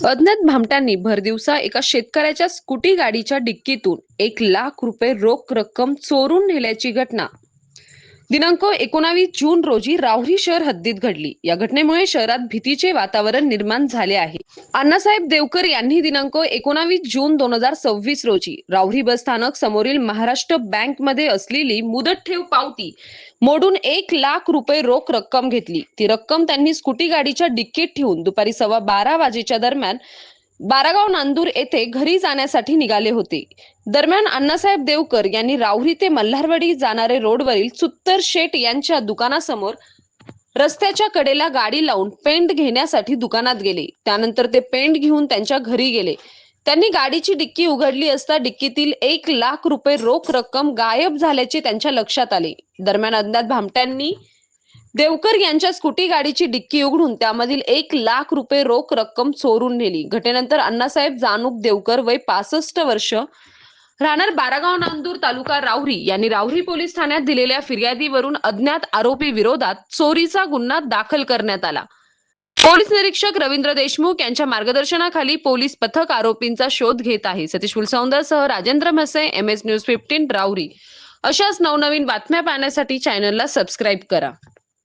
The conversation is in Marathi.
अज्ञात भामट्यांनी भरदिवसा एका शेतकऱ्याच्या स्कूटी गाडीच्या डिक्कीतून 1 लाख रुपये रोख रक्कम चोरून नेल्याची घटना दिनांक 19 जून रोजी राहुरी शहर हद्दीत घडली। या घटनेमुळे शहरात भीतीचे वातावरण निर्माण झाले आहे। अण्णासाहेब देवकर यांनी दिनांक 19 जून 2026 रोजी राहुरी बस स्थानक समोरील महाराष्ट्र बँक मध्ये असलेली मुदत ठेव पावती मोडून 1 लाख रुपये रोख रक्कम घेतली। ती रक्कम त्यांनी स्कूटी गाडीच्या डिक्कीत ठेवून दुपारी 12:15 वाजेच्या दरम्यान बारागाव नांदूर येथे घरी जाण्यासाठी निघाले होते। दरम्यान अण्णासाहेब देवकर यांनी राहुरी ते मल्हारवाडी जाणारे रोडवरील सुत्तर शेठ यांच्या दुकानासमोर रस्त्याच्या कडेला गाडी लावून पेंट घेण्यासाठी दुकानात गेले। त्यानंतर ते पेंट घेऊन त्यांच्या घरी गेले। त्यांनी गाडीची डिक्की उघडली असता डिक्कीतील 1 लाख रुपये रोख रक्कम गायब झाल्याचे त्यांच्या लक्षात आले। दरम्यान अज्ञात भामट्यांनी देवकर यांच्या स्कूटी गाडीची डिक्की उघडून त्यामधील 1 लाख रुपये रोख रक्कम चोरून नेली। घटनेनंतर अण्णासाहेब जानुक देवकर वय 65 वर्ष राहणार बारागाव नांदूर तालुका राहुरी यांनी राहुरी पोलीस ठाण्यात दिलेल्या फिर्यादीवरून अज्ञात आरोपी विरोधात चोरीचा गुन्हा दाखल करण्यात आला। पोलीस निरीक्षक रवींद्र देशमुख यांच्या मार्गदर्शनाखाली पोलीस पथक आरोपींचा शोध घेत आहे। सतीश फुलसौंदरसह राजेंद्र म्हसे, MS न्यूज 15 राहुरी। अशाच नवनवीन बातम्या पाहण्यासाठी चॅनलला सबस्क्राईब करा।